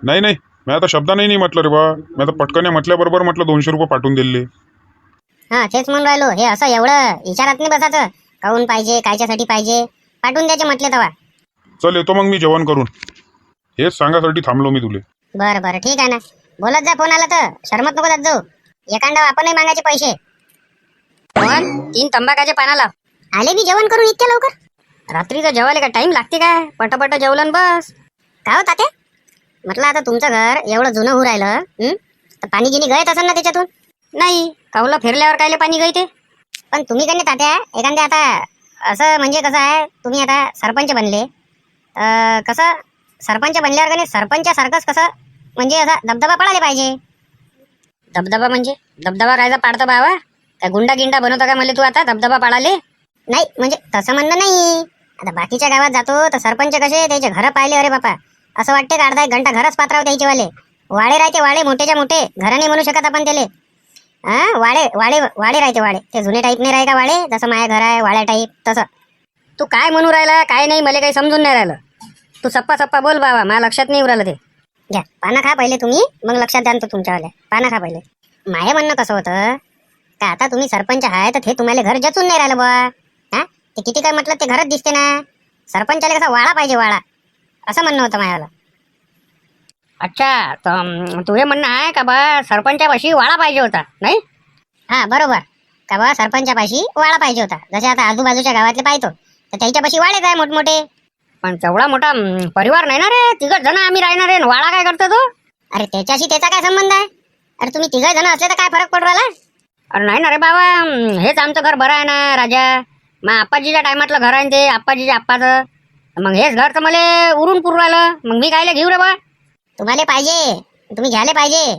नाही नाही, मी आता शब्दाने नाही म्हटलं रे बा. मी आता पटकन म्हटल्याबरोबर म्हटलं 200 रुपये पाठवून दिले. हा तेच म्हणून राहिलो. हे असं एवढं विचारात नाही बसायचं. काहून पाहिजे, कायच्यासाठी पाहिजे, पाठवून द्यायचे म्हटले तेव्हा. चल येतो मग मी जेवण करून. हेच सांगासाठी थांबलो मी तुले. बरं बरं ठीक आहे ना. बोलत जा, फोन आला तर शरमत नको जात जाऊ. एखादा आपणही मागायचे पैसे. पण 3 तंबाखाचे पानाला आले मी जेवण करून इतक्या लवकर? रात्रीचं जेवायला का टाइम लागते काय? पटपट जेवलं बस. काय हो तात्या? म्हटलं आता तुमचं घर एवढं जुनं होऊ राहिलं, तर पाणी गिनी गळत असेल ना त्याच्यातून? नाही, कावलं फिरल्यावर कायले पाणी गळते? पण तुम्ही कधी तात्या एखाद्या आता असं म्हणजे कसं आहे, तुम्ही आता सरपंच बनले, कसं सरपंच बनल्यावर का नाही सरपंचासारखंच कसं म्हणजे असा दबदबा पडायला पाहिजे. दबदबा म्हणजे दबदबा कायचा पाडतं बाबा? काय गुंडा गिंडा बनवता का मला तू आता दबदबा पाडाले? नाही म्हणजे तसं म्हणणं नाही. आता बाकीच्या गावात जातो तर सरपंच कसे त्याचे घर पाहिले, अरे बापा असं वाटते का अर्धा 1 घंटा घरच पात्राव त्याचे वाले. वाडे राहते, वाडे मोठेच्या मोठे. घर नाही म्हणू शकत आपण त्याले. वाडे वाडे वाडे राहते, वाडे. ते जुने टाईप नाही राहे का वाडे, जसं माझ्या घर आहे वाड्या टाईप तसं. तू काय म्हणू राहिला काय नाही मला काही समजून नाही राहिलं. तू सप्पा सप्पा बोल बाबा, मला लक्षात नाही राहिलं ते. घ्या पानं खा पहिले तुम्ही, मग लक्षात द्या तो तुमच्यावाल्या. पानं खा पहिले. माझं म्हणणं कसं होतं का आता तुम्ही सरपंच आहे तर ते तुम्हाला घर जचून नाही राहिलं बुवा. ते किती काय म्हटलं ते घरच दिसते ना. सरपंचाला कसा वाळा पाहिजे, वाळा. असं म्हणणं होतं माझ्याला. अच्छा, तर तुझे म्हणणं आहे का बा सरपंचापाशी वाळा पाहिजे होता नाही? हा बरोबर. का बा सरपंचापाशी वाळा पाहिजे होता. जसे आता आजूबाजूच्या गावातले पाहतो तर त्याच्यापाशी वाळेच आहे मोठमोठे. पण तेवढा मोठा परिवार नाही ना रे. 3 जण आम्ही राहणार आहे. वाळा काय करतो तो? अरे त्याच्याशी त्याचा काय संबंध आहे? अरे तुम्ही 3 जण असले तर काय फरक पडू राहिला? अरे नाही ना रे बाबा, हेच आमचं घर बरं आहे ना राजा. मग आप्पाजीच्या टायमातलं घर आहे ते, आप्पाजीच्या आप्पाचं. मग हेच घर तर मला उरून पुरू राहिलं. मग मी कायला घेऊ रे बा? तुम्हाला पाहिजे, तुम्ही घ्यायला पाहिजे.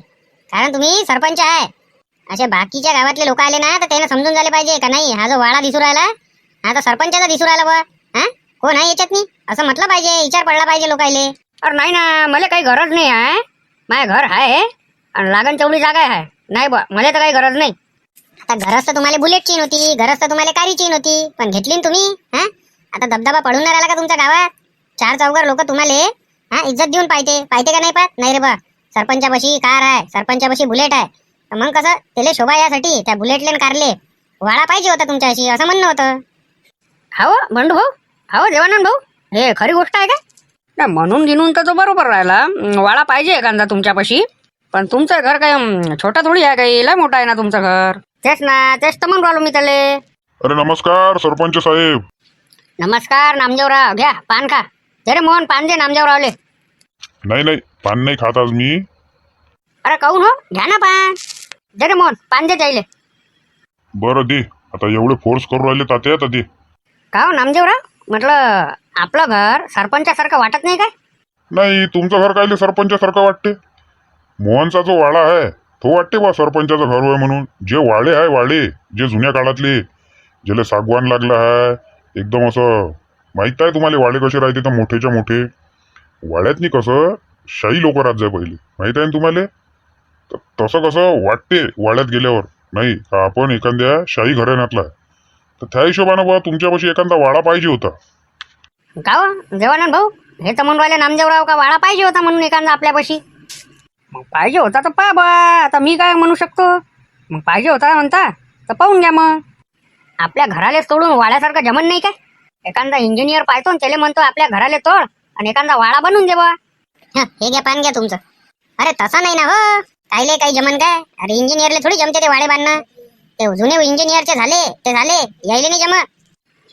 कारण तुम्ही सरपंच आहे. असे बाकीच्या गावातले लोक आले ना तर त्याला समजून झाले पाहिजे का नाही हा जो वाळा दिसू राहिला हा तर सरपंचाचा दिसू राहिला बा. कोण आहे याच्यात नाही असं म्हटलं पाहिजे, विचार पडला पाहिजे लोकायले. अरे नाही ना, मला काही गरज नाही आहे. माझं घर आहे आणि लागण तेवढी जागा आहे. नाही बा, मला तर काही गरज नाही. आता गरज तर तुम्हाला बुलेटची नव्हती, गरज तर तुम्हाला कारची नव्हती, पण घेतली ना तुम्ही. आता दबदबा पडून नाही राहिला का तुमच्या गावात? 4 चौघर लोक तुम्हाला इज्जत देऊन पाहिजे का नाही पाहत? नाही रे बा, सरपंचापाशी कार आहे, सरपंचापाशी बुलेट आहे. तर मग कसं त्याला शोभा यासाठी त्या बुलेटले न कारले वाळा पाहिजे होता तुमच्याशी, असं म्हणणं होतं. हो बंडू भाऊ, हो देवानंद भाऊ, हे खरी गोष्ट आहे का? नाही म्हणून गिनून तर तो बरोबर राहिला. वाळा पाहिजे एखादा तुमच्यापाशी. पण तुमचं घर काय छोटा थोडी आहे, काही लय मोठा आहे ना तुमचं घर. तेच ना, तेच तर म्हणून राहिलो मी त्याले. अरे नमस्कार सरपंच साहेब. नमस्कार नामदेवराव, घ्या पान खा. रे मोहन पान दे नामदेवरावले. नाही नाही, पान नाही खात आज मी. अरे काहून हो, घ्या ना पान. दे रे मोहन पान दे त्याले. बरं दे, आता एवढे फोर्स करू राहिले तात्या तर दे. का हो नामदेवराव, म्हटलं आपलं घर सरपंचासारखं वाटत नाही काय? नाही, तुमचं घर कायले सरपंचासारखं वाटते? मोहनचा जो वाडा आहे तो वाटते बा सरपंचाचं घर होय म्हणून. जे वाळे आहे वाळे, जे जुन्या काळातले, ज्याला सागवान लागलं आहे, एकदम असं माहित आहे तुम्हाला वाळे कसे राहते तर मोठेच्या मोठे. वाड्यातनी कसं शाही लोक राहत जाय पहिले, माहित आहे ना तुम्हाला. तसं कसं वाटते वाड्यात गेल्यावर, नाही का आपण एखाद्या शाही घराण्यातला आहे. तर त्या हिशोबानं बा तुमच्यापाशी एखादा वाडा पाहिजे होता. का हो जेवानंद भाऊ, हे तर म्हणून राहिले नामदेवराव का वाळा पाहिजे होता म्हणून एखादा आपल्यापाशी. मग पाहिजे होता तर पहा बा, आता मी काय म्हणू शकतो. मग पाहिजे होता म्हणता तर पाहून घ्या. मग आपल्या घराले तोडून वाड्यासारखं जमन नाही काय. एखादा इंजिनियर पाहतो आणि त्याला म्हणतो आपल्या घराले तोड आणि एखादा वाडा बनवून दे बा. हे घ्या पान घ्या तुमचं. अरे तसं नाही ना हो, कायले काही जमन काय. अरे इंजिनियरले थोडी जमते ते वाडे बांधणं. ते जुने इंजिनियरचे झाले ते झाले, यायले नाही जमत.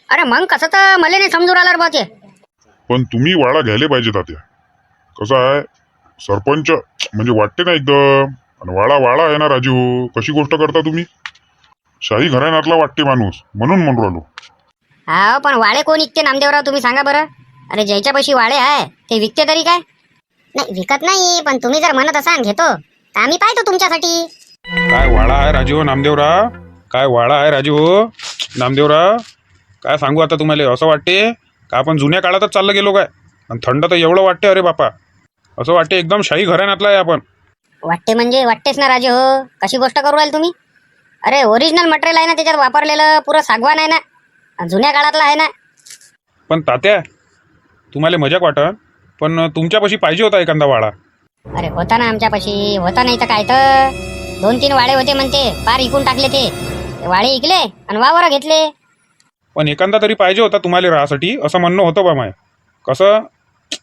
अरे मग कसं तर मला नाही समजून राहिलं बा ते. पण तुम्ही वाडा घ्यायला पाहिजे तात्या. कसं आहे सरपंच म्हणजे वाटते ना एकदम, आणि वाडा वाडा आहे ना राजू. कशी गोष्ट करता तुम्ही. शाही घराण्यातला वाटते माणूस म्हणून म्हणून राहिलो. हा पण वाळे कोण विकते नामदेवराव तुम्ही सांगा बरं. अरे ज्याच्यापाशी वाळे आहे ते विकते तरी काय. नाही विकत नाही, पण तुम्ही जर म्हणत असाल घेतो तर आम्ही पाहतो तुमच्यासाठी. काय वाडा आहे राजू नामदेवराव, काय वाडा आहे राजू नामदेवराव. काय सांगू आता तुम्हाला. असं वाटते का आपण जुन्या काळातच चाललं गेलो काय. आणि थंड तर एवढं वाटते अरे बापा, असं वाटते एकदम शाही घराण्यातला आहे आपण. वाटते म्हणजे वाटतेच ना राजू हो. कशी गोष्ट करू राहील तुम्ही. अरे ओरिजिनल मटेरियल आहे ना त्याच्यात वापरलेलं, पुरं सागवान आहे ना, आणि जुन्या काळातलं आहे ना. पण तात्या तुम्हाला मजाक वाटन, पण तुमच्यापाशी पाहिजे होता एखादा वाडा. अरे होता ना आमच्यापाशी, होता नाही तर काय तर. 2-3 वाडे होते म्हणते, पार इकून टाकले ते. ते वाडे इकले आणि वावर घेतले. पण एखादा तरी पाहिजे होता तुम्हाला राहासाठी, असं म्हणणं होतं बा माय. कसं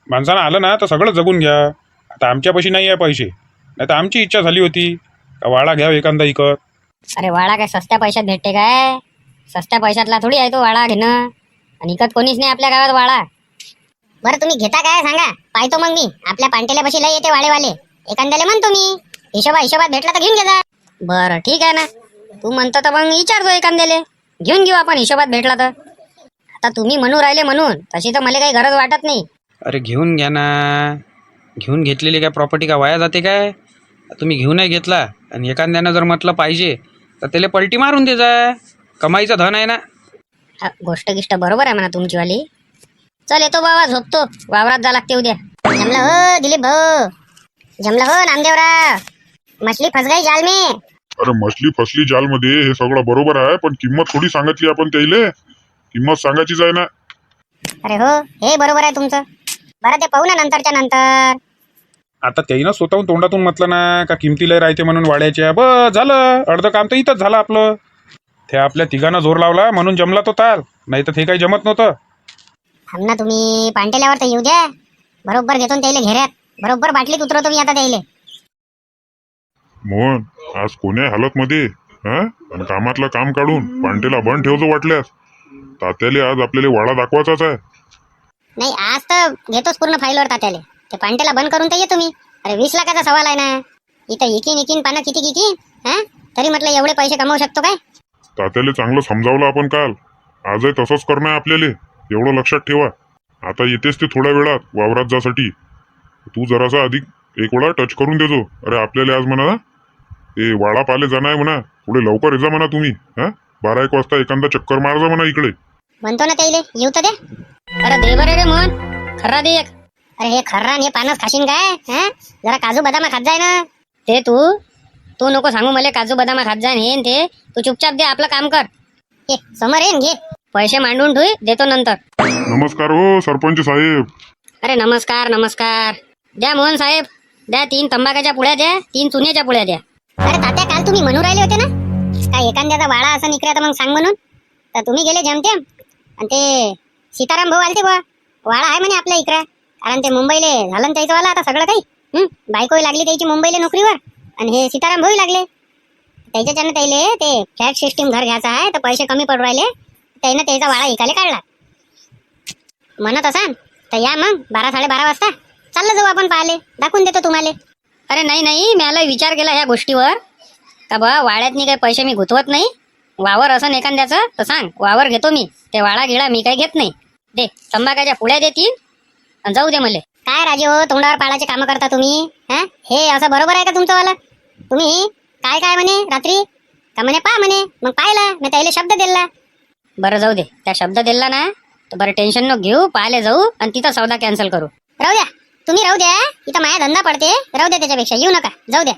माणसानं आलं ना तर सगळं जगून घ्या. आता आमच्यापाशी नाही आहे पैसे, नाही तर आमची इच्छा झाली होती का वाडा घ्यावा एखादा इकत. अरे वाडा काय सस्त्या पैशात भेटते काय. सस्त्या पैशातला थोडी आहे तो वाडा घेणं. आणि इकत कोणीच नाही आपल्या गावात वाडा. बरं तुम्ही घेता काय सांगा, पाहतो मग मी. आपल्या पांटेल्यापाशी लय येते वाडेवाले, एखाद्याला म्हणतो मी. हिशोबात भेटला तर घेऊन घे जा. बरं ठीक आहे ना, तू म्हणतो तर मग विचारतो एखाद्याले, घेऊन घेऊ आपण हिशोबात भेटला तर. आता तुम्ही म्हणू राहिले म्हणून तशी तर मला काही गरज वाटत नाही. अरे घेऊन घ्या ना. घेऊन घेतलेली काय प्रॉपर्टी का वाया जाते काय. तुम्ही घेऊनही घेतला आणि एखाद्यानं जर म्हटलं पाहिजे तर त्याला पलटी मारून दे जा. कमाईचं धन आहे ना. गोष्ट गिष्ट बरोबर आहे म्हणा तुमचीवाली. चल येतो बाबा, झोपतो. वावरात जा लागते उद्या. जमलं हो दिलीप भाऊ, जमलं हो नामदेवराव. मछली फस गई जाल में. अरे मछली फसली जालमध्ये हे सगळं बरोबर आहे, पण किंमत थोडी सांगितली आपण त्याले. किंमत सांगायचीच आहे ना. अरे हो हे बरोबर आहे तुमचं. बरं ते पाहू ना नंतरच्या नंतर. आता त्याईनं स्वतःहून तोंडातून म्हटलं ना का किमतीला राहते म्हणून वाड्याच्या. बस झालं, अर्धं काम तर इथंच झालं आपलं. ते आपल्या तिघांना जोर लावला म्हणून जमला तो ताल, नाही तर ते काही जमत नव्हतं. थांब ना तुम्ही, पांटेल्यावर तर येऊ द्या. बरोबर घेतो ना त्याला घेऱ्यात, बरोबर बाटलीत उतरवतो मी आता त्याला. मोहन आज कोण्या हालत मध्ये आणि कामातलं काम काढून पांटेला बंद ठेवतो वाटल्यास. तात्याले आज आपल्याला वाडा दाखवायचाच आहे. नाही आज तर घेतोच पूर्ण फाईलवर तात्याले. ते पांटेला बंद करून तर येतो मी. अरे 20 लाखाचा सवाल आहे ना. इथं इकीन पानं किती तरी म्हटलं एवढे पैसे कमवू शकतो काय. तात्याले चांगलं समजावलं आपण काल. आजही तसंच करणं आहे आपल्याला, एवढं लक्षात ठेवा. आता येतेस ते थोड्या वेळात वावरात जासाठी. तू जरासा अधिक एक वेळा टच करून देजो. अरे आपल्याला आज म्हणा ते वाडा पाले जाणं आहे म्हणा, थोडे लवकर येजा म्हणा तुम्ही. 12-1 वाजता एखादा चक्कर मारजा म्हणा इकडे. म्हणतो ना त्याले येऊ तर दे. अरे दे बरे रे मोहन, खर्रा दे एक. अरे हे खर्रा आणि हे पानच खाशीन काय. जरा काजू बदाम खात जाय ना. ते तू नको सांगू मला काजू बदामा खात जाय हे न ते. तू चुपचाप दे, आपलं काम कर. ये समोर येईन घे. पैसे मांडून ठेव, देतो नंतर. नमस्कार हो सरपंच साहेब. अरे नमस्कार नमस्कार. द्या मोहन साहेब, द्या 3 तंबाखाच्या पुड्या द्या, 3 चुन्याच्या पुड्या द्या. अरे तात्या काल तुम्ही म्हणून राहिले होते ना काय एखाद्याचा वाडा असं निघला तर मग सांग म्हणून. तर तुम्ही गेले जमतेम आणि ते सीताराम भाऊ आलते बा. वाडा आहे म्हणे आपल्या इकडे. कारण ते मुंबईले झालं ना त्याचं वाला आता सगळं काही. बायकोही लागली त्याची मुंबईला नोकरीवर, आणि हे सीताराम भाऊ लागले. त्याच्याच्यानं त्याले ते फ्लॅट सिस्टीम घर घ्यायचं आहे तर पैसे कमी पडू राहिले. त्यानं त्याचा वाडा इकाले काढला. म्हणत असाल तर या मग 12-12:30 वाजता चाललं जाऊ आपण पाहिले, दाखवून देतो तुम्हाला. अरे नाही, मला विचार केला ह्या गोष्टीवर का बा वाड्यातनी काही पैसे मी गुंतवत नाही. वावर असं एखाद्याचं तर सांग, वावर घेतो मी. ते वाडा गिळा मी काही घेत नाही. दे तंबाखाच्या पुड्या देतील आणि जाऊ दे मला. काय राजे हो, तोंडावर पाळाचे कामं करता तुम्ही. हे असं बरोबर आहे का तुमचं वाला. तुम्ही काय काय म्हणे रात्री का म्हणे पा म्हणे, मग पाहिला मी त्याला शब्द दिला. बरं जाऊ दे, त्या शब्द दिला ना तर बरं टेन्शन नको घेऊ, पाहायला जाऊ आणि तिथं सौदा कॅन्सल करू. राहू द्या, तुम्ही राहू द्या, इथं माझा धंदा पडते, राहू द्या, त्याच्यापेक्षा येऊ नका, जाऊ द्या.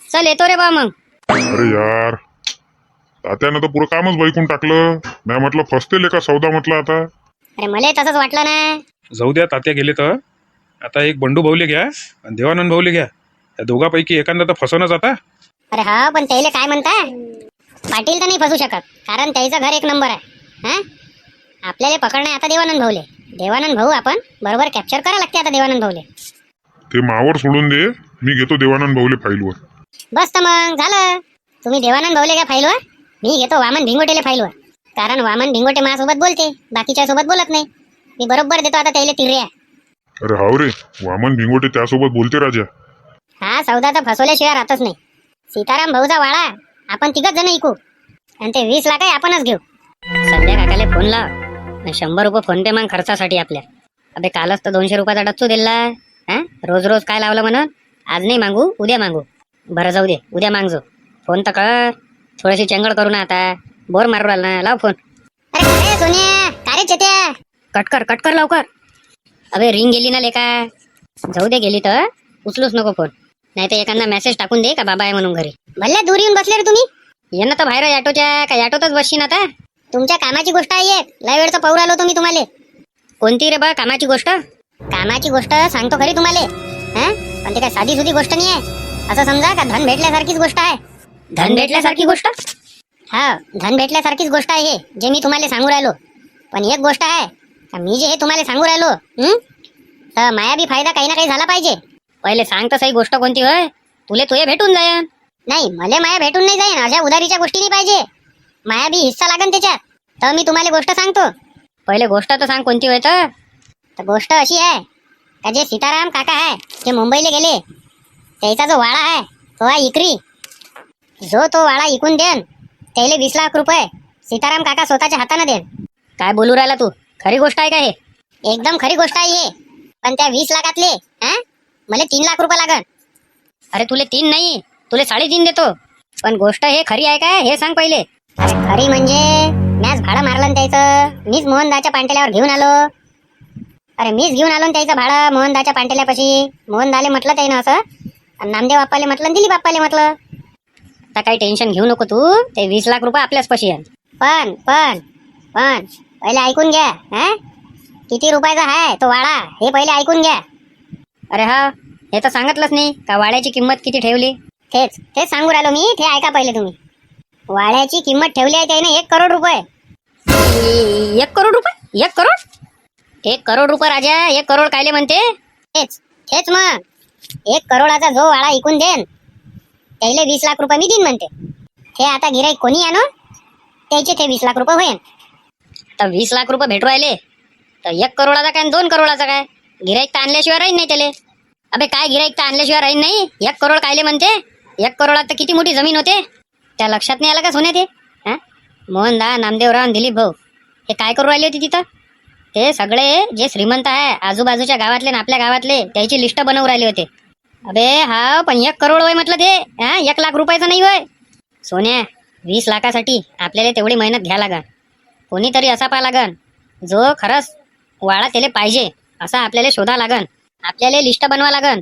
चल येतो रे बा मग. अरे यार, तात्यानं तर पुरं कामच बैकून टाकलं. मी म्हटलं फसतेले का सौदा म्हटलं आता. अरे मला तसंच वाटलं ना. जाऊ द्या, तात्या गेले तर आता एक बंडू भाऊले घ्या आणि देवानंद भाऊले घ्या. या दोघापैकी एखादा तर फसवणच आता. अरे हा, पण त्याला काय म्हणता, पाटील तर नाही फसू शकत, कारण त्याचं घर एक नंबर आहे. हा, आपल्याला पकडणे आता देवानंद भाऊले. देवानंद भाऊ आपण बरोबर कॅप्चर करा लागते आता देवानंद भाऊले. ते मावर सोडून दे, मी घेतो देवानंद भाऊले फाईलवर. बस तर मग झालं, तुम्ही देवानंद भाऊले घ्या फाईलवर, मी घेतो वामन भिंगोटेले फाईलवर. कारण वामन भिंगोटे माझ्यासोबत बोलते, बाकीच्या सोबत बोलत नाही. मी बरोबर देतो आता त्याला तिर्या. अरे हाव रे, वामन भिंगोटे त्यासोबत बोलते राजा. हा सौदा तर फसवल्याशिवाय राहतच नाही. सीताराम भाऊचा वाळा आपण तिघच जण ऐकू आणि ते 20 लाख आपणच घेऊ. संध्या काकाले फोन लाव, 100 रुपये फोन पे मग खर्चासाठी आपल्या. अबे कालच तर 200 रुपयाचा डच्चू दिला. हा, रोज रोज काय लावलं म्हणून, आज नाही मागू उद्या मागू. बरं जाऊ दे, उद्या मागजो. फोन तर कर, थोडीशी चंगळ करू ना, आता बोर मारू राहिला ना. लाव फोन. अरे सोन्या, काय रे चेत्या, कट कर लवकर. अबे रिंग गेली ना लेका. जाऊ दे, गेली तर उचलूच नको फोन, नाही तर एखादा मेसेज टाकून दे का बाबा आहे म्हणून घरी. भल्ल्या दूर येऊन बसले रे तुम्ही. ये ना तर बाहेर ऑटोच्या, काय ऑटोतच बसशील आता. तुमच्या कामाची गोष्ट आहे, एक लय वेळचं पाहू राहिलो तुम्ही. तुम्हाला कोणती रे बा कामाची गोष्ट. कामाची गोष्ट सांगतो खरी तुम्हाला, हा, पण ते काय साधी सुधी गोष्ट नाही आहे. असं समजा का धन भेटल्यासारखीच गोष्ट आहे. धन भेटल्यासारखी गोष्ट. हा, धन भेटल्यासारखीच गोष्ट आहे हे जे मी तुम्हाला सांगू राहिलो. पण एक गोष्ट आहे का, मी जे हे तुम्हाला सांगू राहिलो, तर माया बी फायदा काही ना काही झाला पाहिजे. पहिले सांग तर सही गोष्ट कोणती होय, तुले भेटून जाय. नाही, मला माया भेटून नाही जाईन, अशा उधारीच्या गोष्टी नाही पाहिजे. माया बी हिस्सा लागन त्याच्यात, तर मी तुम्हाला गोष्ट सांगतो. पहिले गोष्ट तर सांग कोणती होय. तर गोष्ट अशी आहे का, जे सीताराम काका आहे जे मुंबईला गेले, त्याचा जो वाळा आहे तो आहे इकरी. जो तो वाळा इकून देन त्याला 20 लाख रुपये सीताराम काका स्वतःच्या हाताने देन. काय बोलू राहिला तू, खरी गोष्ट आहे का हे. एकदम खरी गोष्ट आहे हे. पण त्या 20 लाखातले मला 3 लाख रुपये लागन. अरे तुले 3 नाही, तुले 3.5 देतो. पण गोष्ट हे खरी आहे का हे सांग पहिले. अरे खरी म्हणजे मॅच भाडं मारलं ना त्याचं, मीच मोहनदाच्या पांटेल्यावर घेऊन आलो. अरे मीच घेऊन आलो ना त्याचं भाडं मोहनदाच्या पांटेल्यापाशी. मोहनदाले म्हटलं त्यानं असं, आणि नामदेव बाप्पाले म्हटलं, दिलीप बाप्पाले म्हटलं. आता काही टेन्शन घेऊ नको तू, ते 20 लाख रुपये आपल्याच पाशी आहे. पण पण पण पहिले ऐकून घ्या. किती रुपयाचा आहे तो वाळा हे पहिले ऐकून घ्या. अरे हा, हे तर सांगितलंच नाही का वाड्याची किंमत किती ठेवली. तेच सांगू राहिलो मी, ते ऐका पहिले तुम्ही. वाड्याची किंमत ठेवली आहे त्याने 1 करोड रुपये. 1 करोड रुपये. 1 करोड. 1 करोड रुपये राजा. 1 करोड कायले म्हणते. तेच मग 1 करोडाचा जो वाळा ऐकून देन त्याला 20 लाख रुपये मी देईन म्हणते. हे आता गिराईक कोणी आणो त्याचे ते 20 लाख रुपये होईल. तर 20 लाख रुपये भेटू राहिले तर 1 करोडाचा काय 2 करोडाचा काय. गिराईक तर आणल्याशिवाय राहीन नाही त्याले. अबे काय गिराईक तर आणल्याशिवाय राहीन नाही. 1 करोड कायले म्हणते. 1 करोडात तर किती मोठी जमीन होते. त्या लक्षात नाही आलं का सोने ते. मोहनदा, नामदेवराव आणि दिलीप भाऊ हे काय करू राहिले होते तिथं. ते सगळे जे श्रीमंत आहे आजूबाजूच्या गावातले ना आपल्या गावातले त्याची लिस्ट बनवू राहिले होते. अबे हा, पण 1 करोड होय म्हटलं ते. 1 लाख रुपयाचं नाही होय सोन्या. 20 लाखासाठी आपल्याला तेवढी मेहनत घ्या लागन. कोणीतरी असा पहा लागन जो खरंच वाळा त्याला पाहिजे असा आपल्याला शोधा लागन. आपल्याला लिस्ट बनवा लागन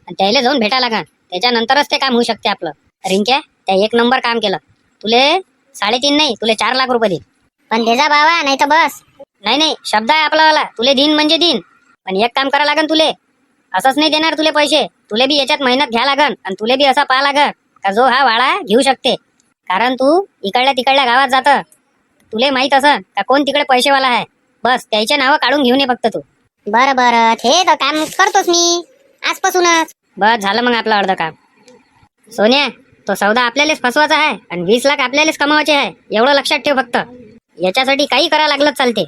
आणि त्याला जाऊन भेटा लागन. त्याच्यानंतरच ते काम होऊ शकते आपलं. रिंक्या, त्या 1 नंबर काम केलं. तुले 3.5 नाही, तुले 4 लाख रुपये देईन. पण देजा बाबा, नाही तर बस. नाही, शब्द आहे आपलावाला. तुले दिन म्हणजे दिन. पण एक काम करा लागन तुले. असंच नाही देणार तुले पैसे. तुले बी याच्यात मेहनत घ्या लागन आणि तुले बी असा पाहा लागन का जो हा वाळा घेऊ शकते. कारण तू इकडल्या तिकडल्या गावात जात, तुले माहित असं का कोण तिकडे पैसेवाला आहे. बस त्याचे नावं काढून घेऊन ये फक्त तू. बरं हे तर काम करतोच मी आजपासूनच. बस झालं मग आपलं अर्ध काम. सोन्या, तो सौदा आपल्यालाच फसवायचा आहे आणि 20 लाख आपल्यालाच कमावायचे आहे. एवढं लक्षात ठेव फक्त. याच्यासाठी काही करा लागलं चालते.